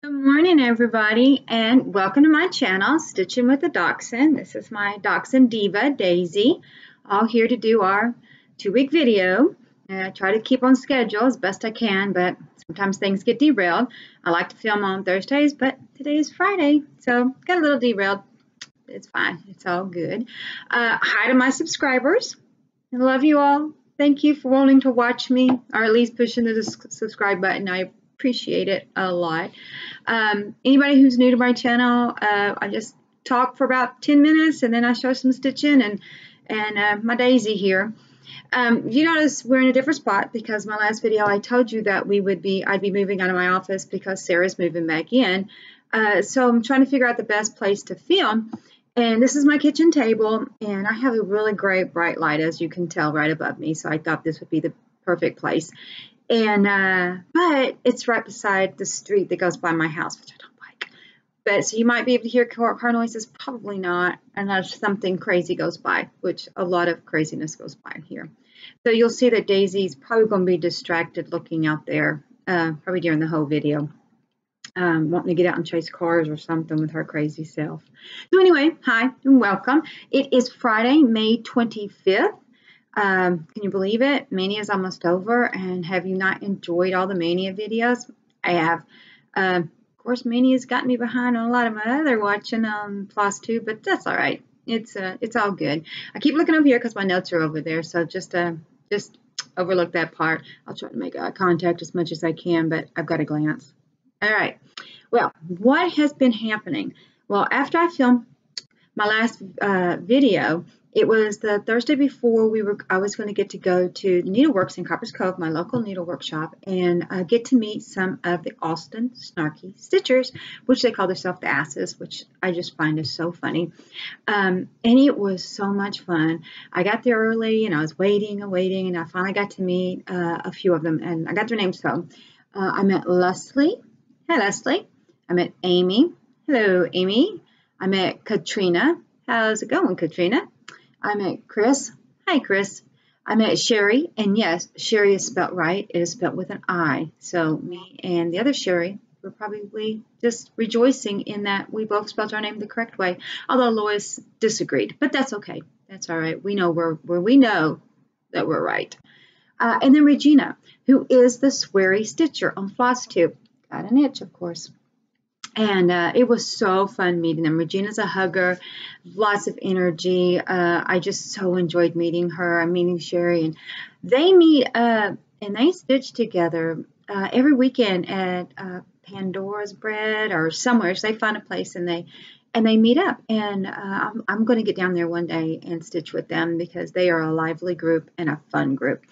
Good morning, everybody, and welcome to my channel, Stitching with the Dachshund. This is my Dachshund diva, Daisy, all here to do our 2-week video. I try to keep on schedule as best I can, but sometimes things get derailed. I like to film on Thursdays, but today is Friday, so got a little derailed. It's fine. It's all good. Hi to my subscribers. I love you all. Thank you for wanting to watch me, or at least pushing the subscribe button. I appreciate it a lot. Anybody who's new to my channel, I just talk for about 10 minutes and then I show some stitching and my Daisy here. You notice we're in a different spot because my last video I told you that I'd be moving out of my office because Sarah's moving back in. So I'm trying to figure out the best place to film. And this is my kitchen table, and I have a really great bright light, as you can tell, right above me. So I thought this would be the perfect place. And but it's right beside the street that goes by my house, which I don't like. But so you might be able to hear car noises, probably not, unless something crazy goes by, which a lot of craziness goes by here. So you'll see that Daisy's probably going to be distracted looking out there, probably during the whole video. Wanting to get out and chase cars or something with her crazy self. So anyway, hi and welcome. It is Friday, May 25th. Can you believe it? Mania is almost over, and have you not enjoyed all the Mania videos? I have. Of course, Mania's got me behind on a lot of my other watching on Flosstube, but that's all right. It's all good. I keep looking over here because my notes are over there, so just overlook that part. I'll try to make eye contact as much as I can, but I've got to glance. All right. Well, what has been happening? Well, after I filmed my last video, it was the Thursday before I was going to get to go to Needleworks in Copper's Cove, my local needlework shop, and get to meet some of the Austin Snarky Stitchers, which they call themselves the Asses, which I just find is so funny. And it was so much fun. I got there early, and I was waiting and waiting, and I finally got to meet a few of them, and I got their names. So I met Leslie. Hi, Leslie. I met Amy. Hello, Amy. I met Katrina. How's it going, Katrina? I met Chris. Hi, Chris. I met Sherry. And yes, Sherry is spelled right. It is spelled with an I. So me and the other Sherry were probably just rejoicing in that we both spelled our name the correct way. Although Lois disagreed. But that's okay. That's all right. We know where we know that we're right. And then Regina, who is the Sweary Stitcher on Flosstube. Got an itch, of course. And it was so fun meeting them. Regina's a hugger, lots of energy. I just so enjoyed meeting her. I'm meeting Sherry, and they meet and they stitch together every weekend at Pandora's Bread or somewhere. So they find a place and they meet up. And I'm going to get down there one day and stitch with them because they are a lively group and a fun group.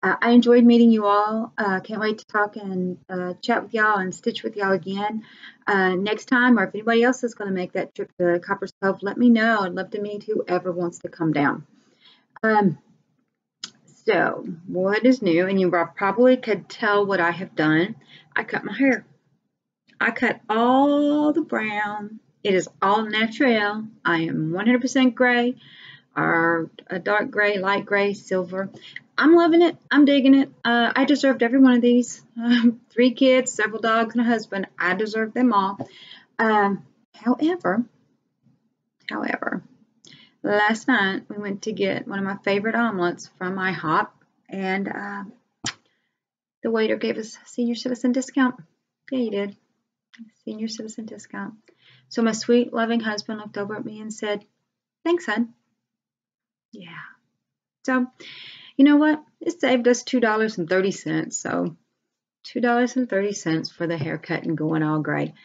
I enjoyed meeting you all. Can't wait to talk and chat with y'all and stitch with y'all again next time. Or if anybody else is going to make that trip to Copper's Cove, let me know. I'd love to meet whoever wants to come down. So what is new? And you probably could tell what I have done. I cut my hair. I cut all the brown. It is all natural. I am 100% gray, or a dark gray, light gray, silver. I'm loving it. I'm digging it. I deserved every one of these. 3 kids, several dogs, and a husband. I deserve them all. However, last night we went to get one of my favorite omelets from IHOP, and the waiter gave us a senior citizen discount. Yeah, he did. Senior citizen discount. So my sweet, loving husband looked over at me and said, "Thanks, hon." Yeah. So, you know what? It saved us $2.30. So $2.30 for the haircut and going all gray.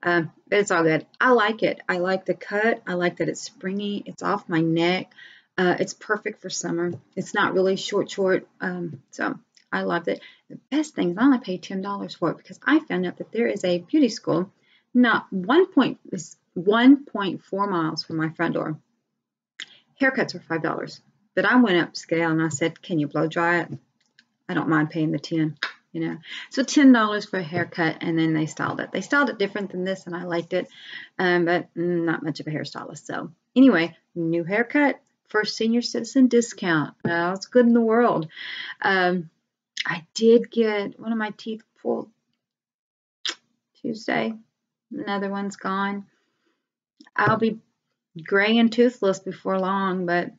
But it's all good. I like it. I like the cut. I like that it's springy. It's off my neck. It's perfect for summer. It's not really short. So I loved it. The best thing is I only paid $10 for it because I found out that there is a beauty school not 1.4 miles from my front door. Haircuts are $5. But I went upscale and I said, "Can you blow dry it?" I don't mind paying the $10, you know. So $10 for a haircut, and then they styled it. They styled it different than this, and I liked it, but not much of a hairstylist. So anyway, new haircut, first senior citizen discount. It's good in the world. I did get one of my teeth pulled Tuesday. Another one's gone. I'll be gray and toothless before long, but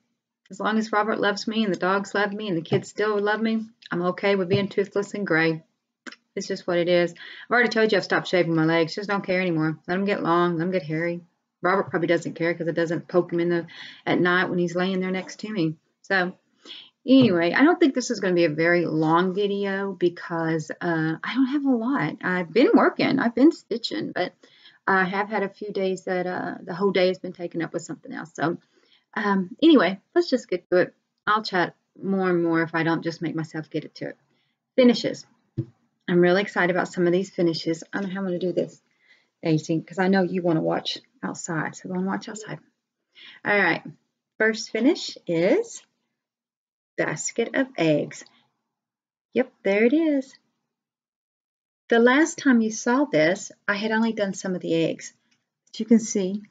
as long as Robert loves me and the dogs love me and the kids still love me, I'm okay with being toothless and gray. It's just what it is. I've already told you I've stopped shaving my legs. Just don't care anymore. Let them get long. Let them get hairy. Robert probably doesn't care because it doesn't poke him at night when he's laying there next to me. So anyway, I don't think this is going to be a very long video because I don't have a lot. I've been working. I've been stitching, but I have had a few days that the whole day has been taken up with something else. So anyway, let's just get to it. I'll chat more and more if I don't just make myself get it to it. Finishes. I'm really excited about some of these finishes. I don't know how I'm going to do this, Daisy, because I know you want to watch outside. So go and watch outside. All right. First finish is basket of eggs. Yep, there it is. The last time you saw this, I had only done some of the eggs. But you can see.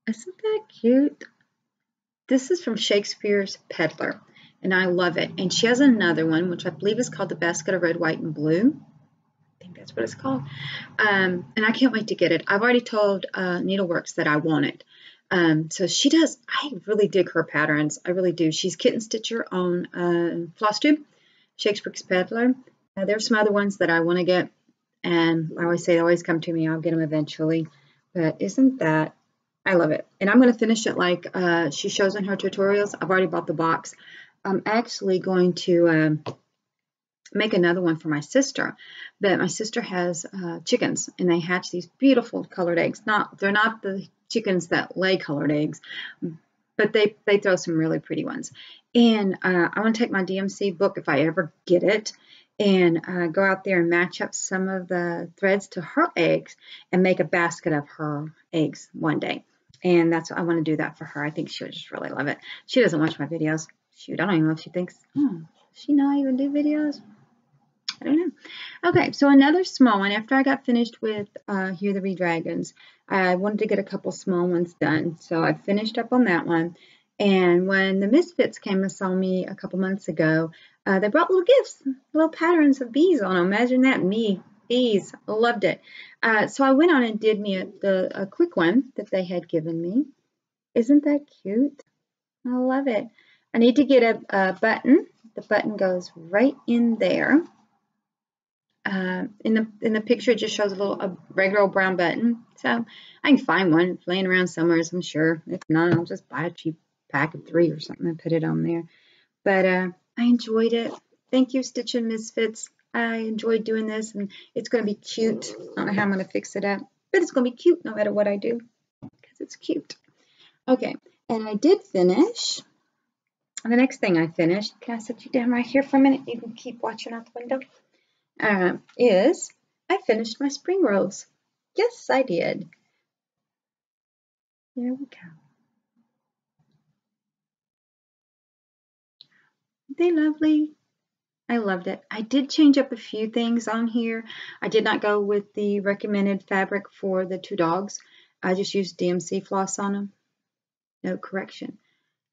Isn't that cute? This is from Shakespeare's Peddler. And I love it. And she has another one, which I believe is called the Basket of Red, White, and Blue. I think that's what it's called. And I can't wait to get it. I've already told Needleworks that I want it. So she does. I really dig her patterns. I really do. She's Kitten Stitcher on Flosstube, Shakespeare's Peddler. There's some other ones that I want to get. And I always say they always come to me. I'll get them eventually. But isn't that? I love it. And I'm going to finish it like she shows in her tutorials. I've already bought the box. I'm actually going to make another one for my sister, but my sister has chickens and they hatch these beautiful colored eggs. They're not the chickens that lay colored eggs, but they throw some really pretty ones. And I want to take my DMC book if I ever get it and go out there and match up some of the threads to her eggs and make a basket of her eggs one day. And that's I want to do that for her. I think she'll just really love it. She doesn't watch my videos. Shoot, I don't even know if she thinks, does she know I even do videos? I don't know. Okay, so another small one. After I got finished with Here the Dragons, I wanted to get a couple small ones done. So I finished up on that one. And when the Misfits came and saw me a couple months ago, they brought little gifts, little patterns of bees on them. Imagine that, me, bees. I loved it. So I went on and did me a quick one that they had given me. Isn't that cute? I love it. I need to get a button. The button goes right in there. In the picture, it just shows a regular old brown button. So I can find one laying around somewhere, I'm sure. If not, I'll just buy a cheap pack of 3 or something and put it on there. But I enjoyed it. Thank you, Stitching Misfits. I enjoyed doing this, and it's going to be cute. I don't know how I'm going to fix it up, but it's going to be cute no matter what I do because it's cute. Okay, and I did finish. The next thing I finished, can I set you down right here for a minute? You can keep watching out the window. Is I finished my spring rose. Yes, I did. There we go. Aren't they lovely? I loved it. I did change up a few things on here. I did not go with the recommended fabric for the 2 dogs. I just used DMC floss on them. No correction.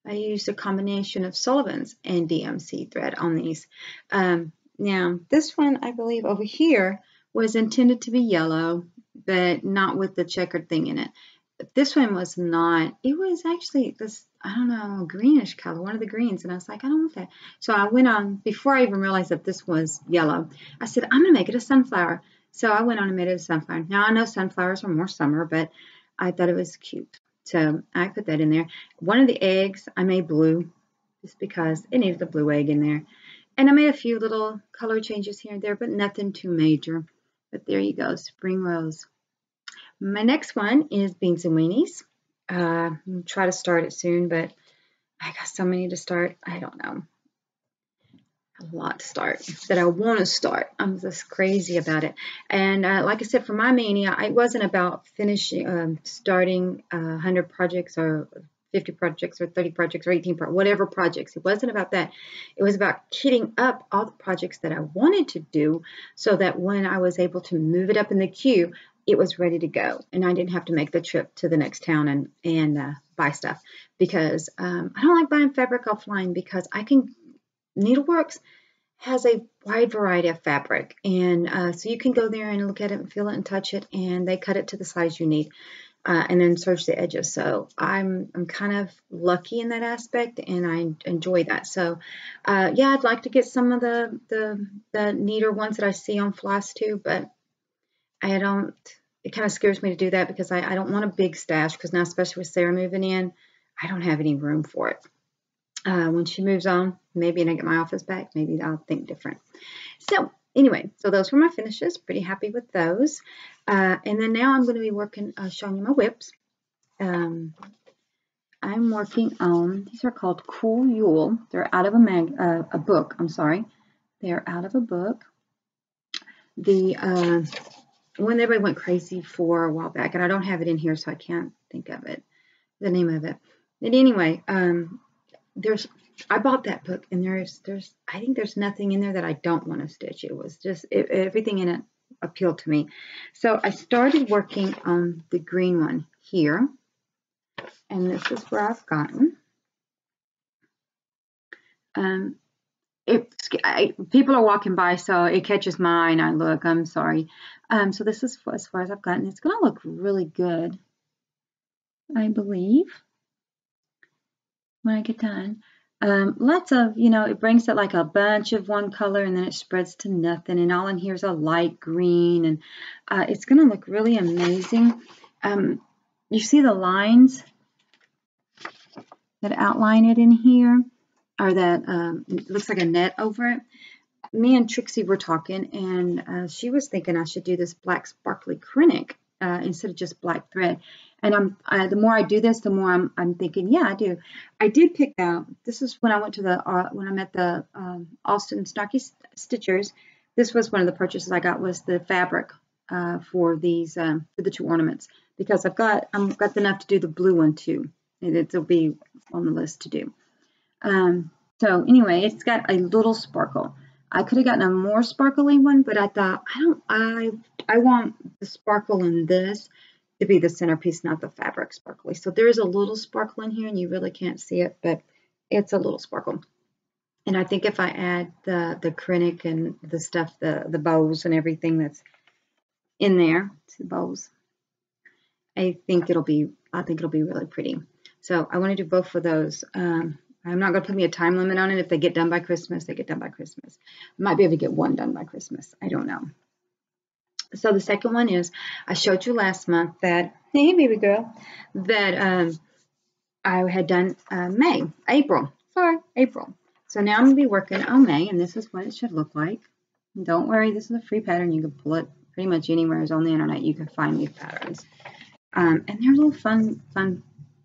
I used a combination of Sullivan's and DMC thread on these. Now, this one, I believe over here, was intended to be yellow, but not with the checkered thing in it. But this one was not. It was actually this, I don't know, greenish color, one of the greens. And I was like, I don't want that. So I went on, before I even realized that this was yellow, I said, I'm going to make it a sunflower. So I went on and made it a sunflower. Now, I know sunflowers are more summer, but I thought it was cute. So I put that in there. One of the eggs I made blue just because it needed a blue egg in there. And I made a few little color changes here and there, but nothing too major. But there you go, spring rose. My next one is beans and weenies. I'll try to start it soon, but I got so many to start. I don't know. A lot to start that I want to start. I'm just crazy about it. And like I said, for my mania, it wasn't about finishing, starting 100 projects or 50 projects or 30 projects or 18 whatever projects. It wasn't about that. It was about kitting up all the projects that I wanted to do so that when I was able to move it up in the queue, it was ready to go. And I didn't have to make the trip to the next town and buy stuff because I don't like buying fabric offline because I can, Needleworks has a wide variety of fabric, and so you can go there and look at it and feel it and touch it, and they cut it to the size you need, and then serge the edges. So I'm kind of lucky in that aspect, and I enjoy that. So yeah, I'd like to get some of the neater ones that I see on Flosstube, but I don't. It kind of scares me to do that because I don't want a big stash, because now, especially with Sarah moving in, I don't have any room for it. When she moves on, maybe, and I get my office back, maybe I'll think different. So anyway, so those were my finishes. Pretty happy with those. And then now I'm going to be working, showing you my whips. I'm working on, these are called Cool Yule. They're out of a book. I'm sorry. They're out of a book. The one everybody went crazy for a while back, and I don't have it in here, so I can't think of it, the name of it. But anyway, I bought that book, and I think there's nothing in there that I don't want to stitch. It was just everything in it appealed to me. So I started working on the green one here, and this is where I've gotten. People are walking by, so it catches my eye, and I look. I'm sorry. So this is as far as I've gotten. It's going to look really good, I believe, when I get done. Lots of, it brings it like a bunch of one color, and then it spreads to nothing, and all in here is a light green, and it's going to look really amazing. You see the lines that outline it in here, or that it looks like a net over it. Me and Trixie were talking, and she was thinking I should do this black sparkly acrylic instead of just black thread. And the more I do this, the more I'm thinking, yeah, I do. I did pick out. This is when I went to when I met the Austin Snarky Stitchers. This was one of the purchases I got, was the fabric for these for the 2 ornaments, because I've got enough to do the blue one too. It'll be on the list to do. So anyway, it's got a little sparkle. I could have gotten a more sparkly one, but I thought I want the sparkle in this to be the centerpiece, not the fabric sparkly. So there's a little sparkle in here, and you really can't see it, but it's a little sparkle. And I think if I add the acrylic and the stuff, the bows and everything that's in there, the bows, I think it'll be really pretty. So I want to do both of those. I'm not going to put me a time limit on it. If they get done by Christmas, they get done by Christmas. I might be able to get one done by Christmas. I don't know. So the second one is, I showed you last month that, hey baby girl, that I had done April. So now I'm going to be working on May, and this is what it should look like. And don't worry, this is a free pattern. You can pull it pretty much anywhere on the internet. You can find these patterns. And they're little fun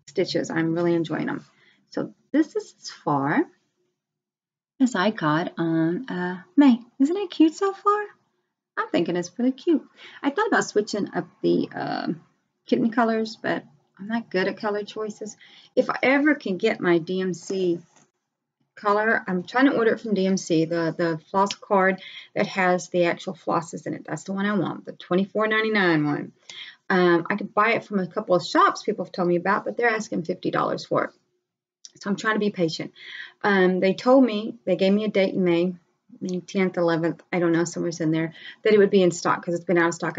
stitches. I'm really enjoying them. So this is as far as I got on May. Isn't it cute so far? I'm thinking it's pretty cute. I thought about switching up the kitten colors, but I'm not good at color choices. If I ever can get my DMC color, I'm trying to order it from DMC, the floss card that has the actual flosses in it. That's the one I want, the $24.99 one. I could buy it from a couple of shops people have told me about, but they're asking $50 for it. So I'm trying to be patient. They told me, they gave me a date in May 10th, 11th, I don't know, somewhere's in there, that it would be in stock, because it's been out of stock.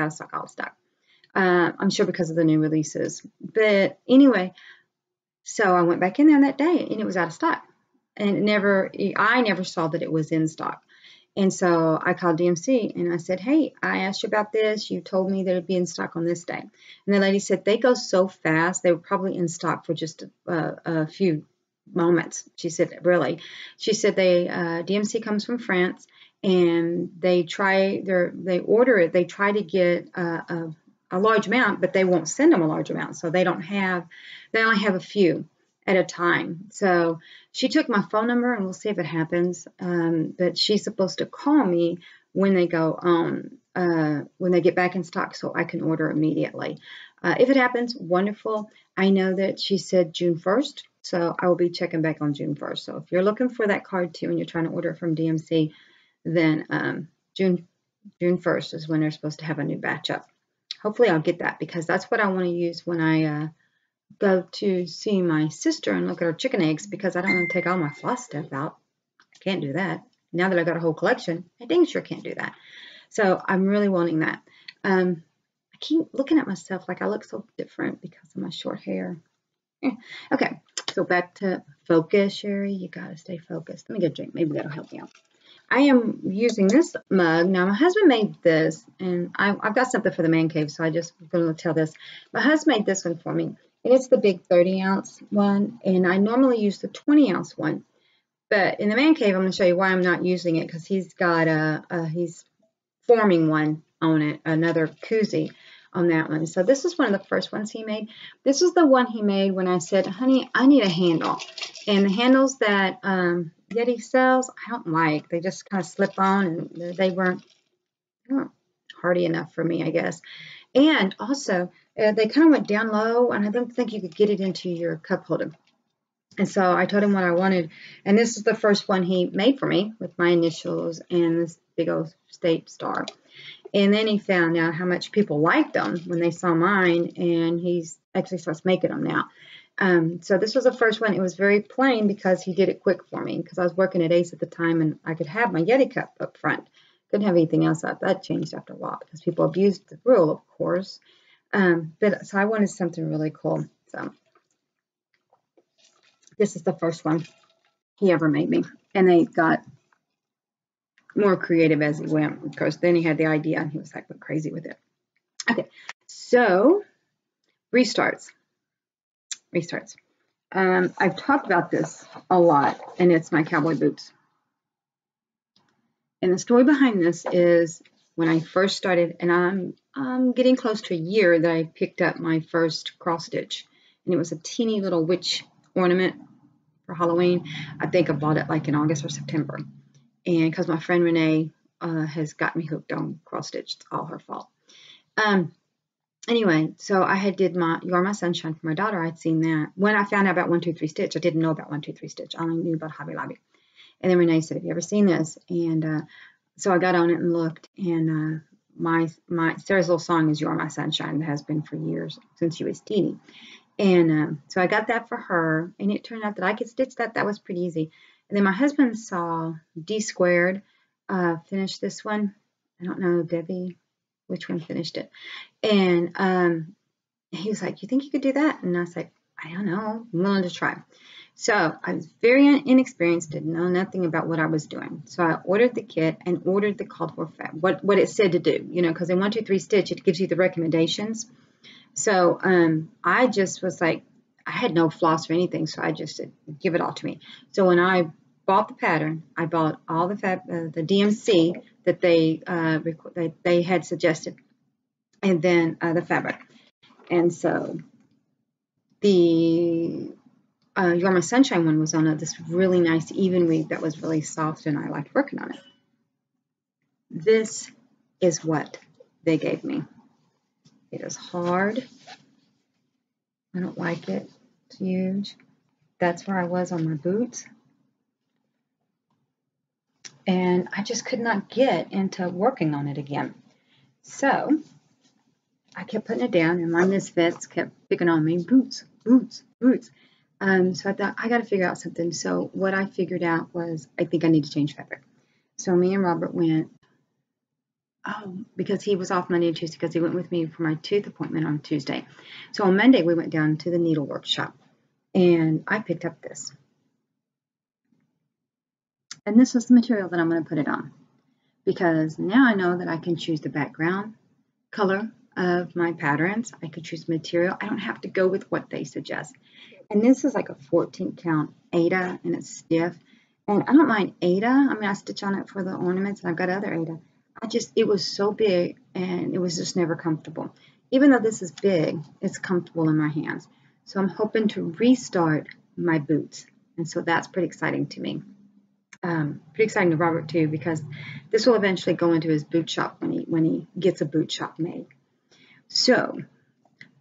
I'm sure because of the new releases. But anyway, so I went back in there that day, and it was out of stock. And I never saw that it was in stock. And so I called DMC, and I said, hey, I asked you about this. You told me that it'd be in stock on this day. And the lady said, they go so fast, they were probably in stock for just a few moments. She said, really? She said DMC comes from France, and they order it. They try to get a large amount, but they won't send them a large amount. So they only have a few at a time. So she took my phone number, and we'll see if it happens. But she's supposed to call me when they go on, when they get back in stock, so I can order immediately. If it happens, wonderful. I know that she said June 1st, so I will be checking back on June 1st. So if you're looking for that card too, and you're trying to order it from DMC, then June 1st is when they're supposed to have a new batch up. Hopefully I'll get that, because that's what I want to use when I go to see my sister and look at her chicken eggs, because I don't want to take all my floss stuff out. I can't do that. now that I got a whole collection, I dang sure can't do that. So I'm really wanting that. I keep looking at myself like I look so different because of my short hair. Okay, so back to focus, Sherry. You gotta stay focused. Let me get a drink. Maybe that'll help me out. I am using this mug. Now, my husband made this, and I've got something for the man cave, so I just going to tell this. My husband made this one for me, and it's the big 30-ounce one, and I normally use the 20-ounce one. But in the man cave, I'm going to show you why I'm not using it, because he's got he's forming one on it, another koozie on that one. So this is one of the first ones he made. This was the one he made when I said, honey, I need a handle. And the handles that Yeti sells, I don't like. They just kind of slip on, and they weren't hardy enough for me, I guess. And also, they kind of went down low, and I don't think you could get it into your cup holder. And so I told him what I wanted, and this is the first one he made for me with my initials and this big old state star. And then he found out how much people liked them when they saw mine, and he's actually starts making them now. So this was the first one. It was very plain because he did it quick for me, because I was working at Ace at the time, and I could have my Yeti cup up front. Couldn't have anything else up. That changed after a while because people abused the rule, of course. So I wanted something really cool. So this is the first one he ever made me, and they got more creative as he went. Of course, then he had the idea, and he was like, went crazy with it. Okay, so restarts. I've talked about this a lot, and it's my cowboy boots. And the story behind this is when I first started, and I'm getting close to a year that I picked up my first cross stitch, and it was a teeny little witch ornament for Halloween. I think I bought it like in August or September, and because my friend Renee has got me hooked on cross stitch, it's all her fault. Anyway, so I had did my You Are My Sunshine for my daughter. I'd seen that. When I found out about 1, 2, 3 Stitch, I didn't know about 1, 2, 3 Stitch. I only knew about Hobby Lobby. And then Renee said, have you ever seen this? And so I got on it and looked. And Sarah's little song is You Are My Sunshine. It has been for years, since she was teeny. And so I got that for her. And it turned out that I could stitch that. That was pretty easy. And then my husband saw D Squared finish this one. I don't know, Debbie, which one finished it. And he was like, you think you could do that? And I was like, I don't know. I'm willing to try. So I was very inexperienced, didn't know nothing about what I was doing. So I ordered the kit and ordered the called for what it said to do, you know, because in 1, 2, 3 Stitch, it gives you the recommendations. So I just was like, I had no floss or anything, so I just said, give it all to me. So when I bought the pattern, I bought all the DMC that they had suggested, and then the fabric. And so the You Are My Sunshine one was on this really nice even weave that was really soft, and I liked working on it. This is what they gave me. It is hard. I don't like it. It's huge. That's where I was on my boots. And I just could not get into working on it again. So I kept putting it down, and my misfits kept picking on me. Boots, boots, boots. So I thought, I got to figure out something. So what I figured out was, I think I need to change fabric. So me and Robert went, because he was off Monday and Tuesday, because he went with me for my tooth appointment on Tuesday. So on Monday, we went down to the needle workshop, and I picked up this. And this is the material that I'm going to put it on, because now I know that I can choose the background color of my patterns. I could choose material. I don't have to go with what they suggest. And this is like a 14 count Aida, and it's stiff. And I don't mind Aida. I mean, I stitch on it for the ornaments, and I've got other Aida. It was so big, and it was just never comfortable. Even though this is big, it's comfortable in my hands. So I'm hoping to restart my boots. And so that's pretty exciting to me. Pretty exciting to Robert too, because this will eventually go into his boot shop when he gets a boot shop made. So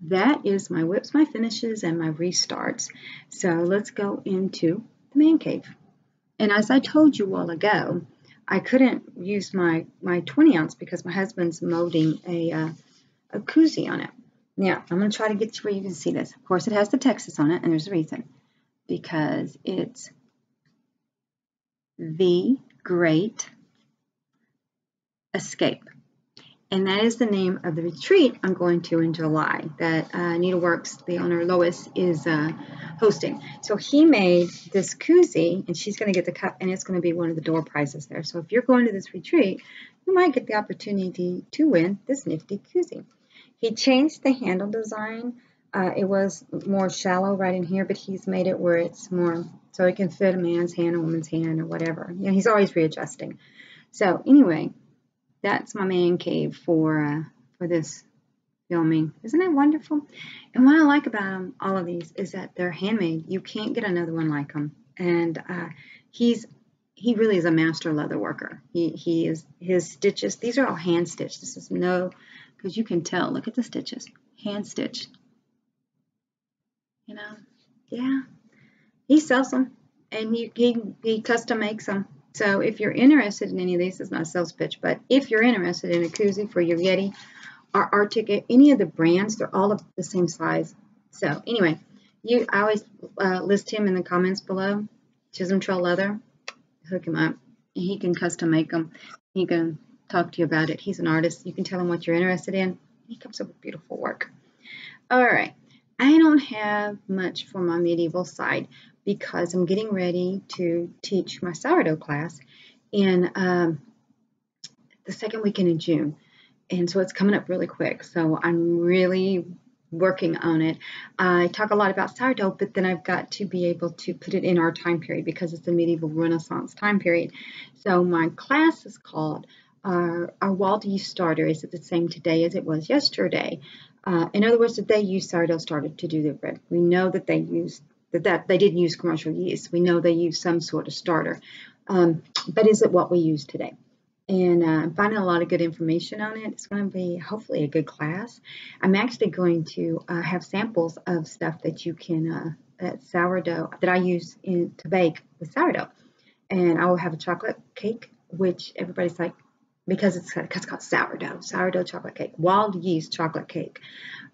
that is my whips, my finishes, and my restarts. So let's go into the man cave. And as I told you a while ago, I couldn't use my 20 ounce because my husband's molding a koozie on it. Now I'm going to try to get to where you can see this. Of course, it has the Texas on it, and there's a reason, because it's V Great Escape. And that is the name of the retreat I'm going to in July that Needleworks, the owner Lois, is hosting. So he made this koozie, and she's going to get the cup, and it's going to be one of the door prizes there. So if you're going to this retreat, you might get the opportunity to win this nifty koozie. He changed the handle design. It was more shallow right in here, but he's made it where it's more so it can fit a man's hand, a woman's hand, or whatever. You know, he's always readjusting. So anyway, that's my man cave for this filming. Isn't it wonderful? And what I like about them, all of these, is that they're handmade. You can't get another one like them. And he really is a master leather worker. He is, his stitches, these are all hand stitched. This is no, because you can tell, look at the stitches, hand stitched. You know, yeah, he sells them, and he custom makes them. So if you're interested in any of these, it's not a sales pitch, but if you're interested in a koozie for your Yeti or Arctic, any of the brands, they're all of the same size. So anyway, I always list him in the comments below. Chisholm Trail Leather, hook him up. He can custom make them. He can talk to you about it. He's an artist. You can tell him what you're interested in. He comes up with beautiful work. All right. I don't have much for my medieval side because I'm getting ready to teach my sourdough class in the second weekend in June. And so it's coming up really quick. So I'm really working on it. I talk a lot about sourdough, but then I've got to be able to put it in our time period because it's the medieval Renaissance time period. So my class is called our walled yeast starter. Is it the same today as it was yesterday? In other words, that they used sourdough starter to do their bread. We know that they used that they didn't use commercial yeast. We know they used some sort of starter. But is it what we use today? And I'm finding a lot of good information on it. It's going to be hopefully a good class. I'm actually going to have samples of stuff that you can sourdough that I use to bake with sourdough. And I will have a chocolate cake, which everybody's like, because it's called sourdough chocolate cake, walled yeast chocolate cake.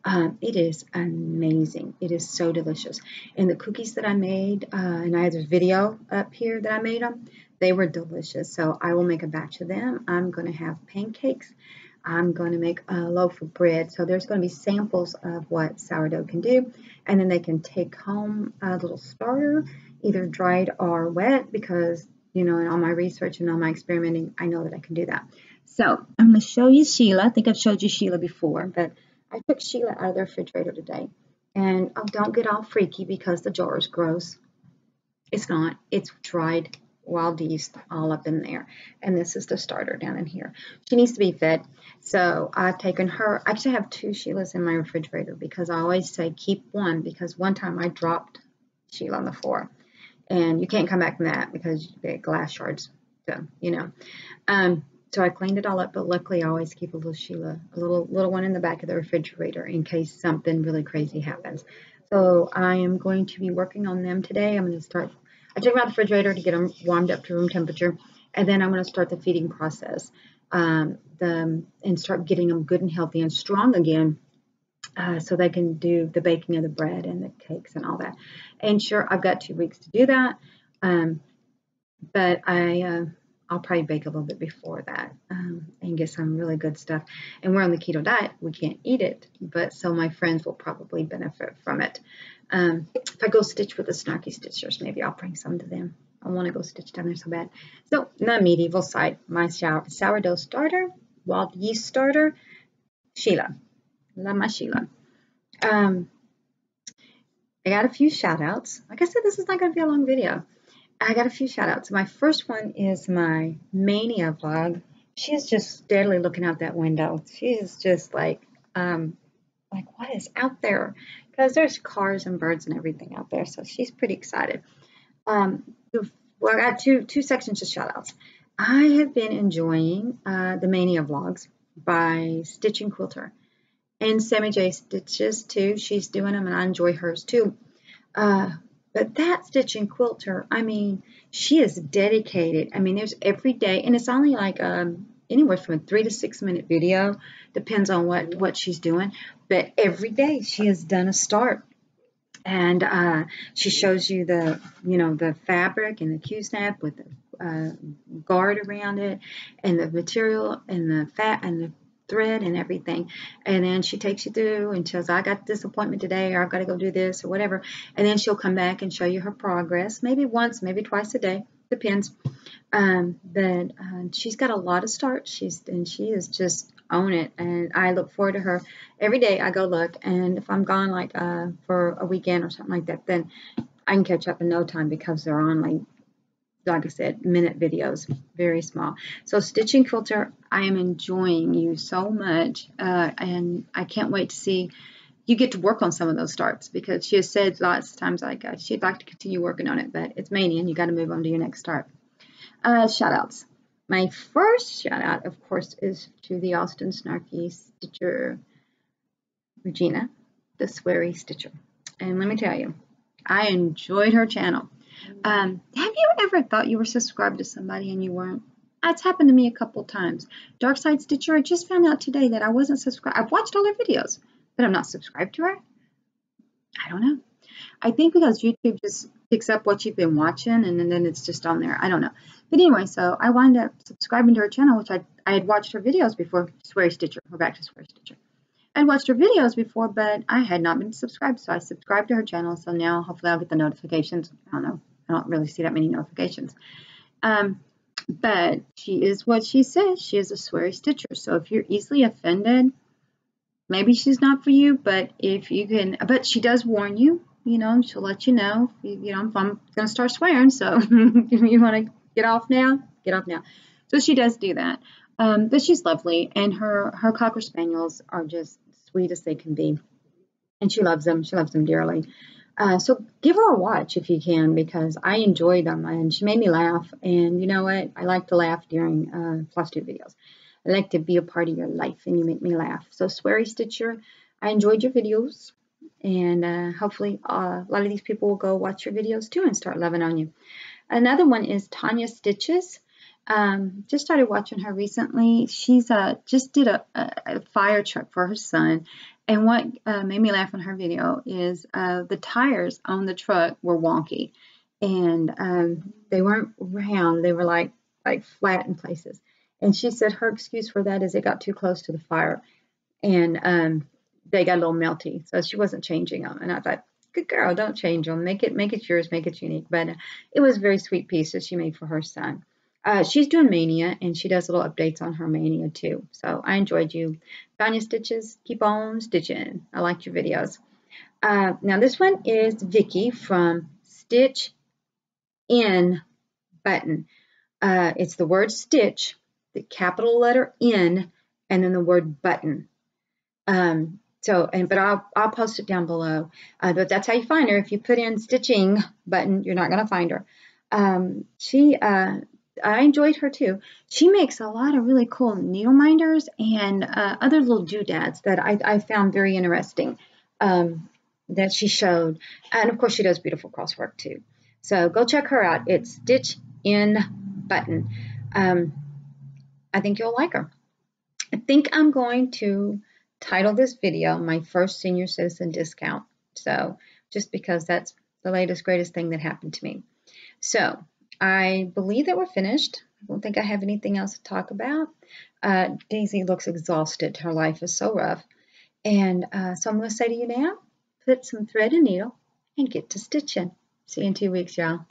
It is amazing. It is so delicious. And the cookies that I made, and I have a video up here that I made them, they were delicious. So I will make a batch of them. I'm going to have pancakes. I'm going to make a loaf of bread. So there's going to be samples of what sourdough can do. And then they can take home a little starter, either dried or wet, because you know, in all my research and all my experimenting, I know that I can do that. So I'm going to show you Sheila. I think I've showed you Sheila before, but I took Sheila out of the refrigerator today. And don't get all freaky because the jar is gross. It's not. It's dried wild yeast all up in there. And this is the starter down in here. She needs to be fed. So I've taken her. I actually have 2 Sheilas in my refrigerator because I always say keep one, because one time I dropped Sheila on the floor. And you can't come back from that because you get glass shards. So, you know. So I cleaned it all up, but luckily I always keep a little Sheila, a little one in the back of the refrigerator in case something really crazy happens. So I am going to be working on them today. I'm going to start, I took them out of the refrigerator to get them warmed up to room temperature, and then I'm going to start the feeding process and start getting them good and healthy and strong again. So they can do the baking of the bread and the cakes and all that. And sure, I've got 2 weeks to do that, but I'll probably bake a little bit before that and get some really good stuff. And we're on the keto diet. We can't eat it, but so my friends will probably benefit from it. If I go stitch with the snarky stitchers, maybe I'll bring some to them. I want to go stitch down there so bad. So the medieval side, my sourdough starter, wild yeast starter, Sheila. Love my Sheila. I got a few shout outs. Like I said, this is not going to be a long video. I got a few shout outs. My first one is my Mania vlog. She is just steadily looking out that window. She is just like what is out there? Because there's cars and birds and everything out there. So she's pretty excited. Well, I got two sections of shout outs. I have been enjoying the Mania vlogs by Stitching Quilter. And Sammy J Stitches too. She's doing them, and I enjoy hers too. But that Stitching Quilter, I mean, she is dedicated. I mean, there's every day, and it's only like anywhere from a 3 to 6 minute video, depends on what she's doing. But every day she has done a start, and she shows you the the fabric and the Q-snap with guard around it, and the material and the fat and the thread and everything. And then she takes you through and says, I got this appointment today, or I've got to go do this or whatever. And then she'll come back and show you her progress, maybe once, maybe twice a day, depends. But she's got a lot of starts. She is just on it, and I look forward to her every day. I go look, and if I'm gone like for a weekend or something like that, then I can catch up in no time because they're on like I said, minute videos, very small. So Stitching Quilter, I am enjoying you so much, and I can't wait to see you get to work on some of those starts, because she has said lots of times like she'd like to continue working on it, but it's mania and you got to move on to your next start. Shout outs. My first shout out, of course, is to the Austin Snarky Stitcher, Regina, the Sweary Stitcher. And let me tell you, I enjoyed her channel. Have you ever thought you were subscribed to somebody and you weren't? That's happened to me a couple times. Dark Side Stitcher, I just found out today that I wasn't subscribed. I've watched all her videos, but I'm not subscribed to her. I don't know. I think because YouTube just picks up what you've been watching, and then it's just on there. I don't know. But anyway, so I wound up subscribing to her channel, which I had watched her videos before. Sweary Stitcher. We're back to Sweary Stitcher. I'd watched her videos before, but I had not been subscribed, so I subscribed to her channel. So now hopefully I'll get the notifications. I don't know. I don't really see that many notifications. But she is what she says. She is a Sweary Stitcher. So if you're easily offended, maybe she's not for you. But if you can, but she does warn you. You know, she'll let you know. You know, if I'm going to start swearing, so if you want to get off now, get off now. So she does do that. But she's lovely, and her Cocker Spaniels are just sweet as they can be. And she loves them. She loves them dearly. So give her a watch if you can, because I enjoy them, and she made me laugh. And you know what? I like to laugh during Flosstube videos. I like to be a part of your life, and you make me laugh. So Sweary Stitcher, I enjoyed your videos, and hopefully a lot of these people will go watch your videos too and start loving on you. Another one is Tonya Stitches. Just started watching her recently. She's just did a fire truck for her son. And what made me laugh on her video is the tires on the truck were wonky, and they weren't round. They were like flat in places. And she said her excuse for that is it got too close to the fire, and they got a little melty. So she wasn't changing them. And I thought, good girl, don't change them. Make it yours. Make it unique. But it was a very sweet piece that she made for her son. She's doing Mania, and she does little updates on her Mania too. So I enjoyed you. Tonya Stitches, keep on stitching. I liked your videos. Now this one is Vicky from StitchNButton. It's the word stitch, the capital letter N, and then the word button. But I'll post it down below. But that's how you find her. If you put in Stitching Button, you're not going to find her. I enjoyed her too. She makes a lot of really cool needle minders and other little doodads that I found very interesting that she showed. And of course, she does beautiful crosswork too. So go check her out. It's StitchNButton. I think you'll like her. I think I'm going to title this video My First Senior Citizen Discount. So just because that's the latest, greatest thing that happened to me. So I believe that we're finished. I don't think I have anything else to talk about. Daisy looks exhausted. Her life is so rough. And so I'm going to say to you now, put some thread and needle and get to stitching. See you in 2 weeks, y'all.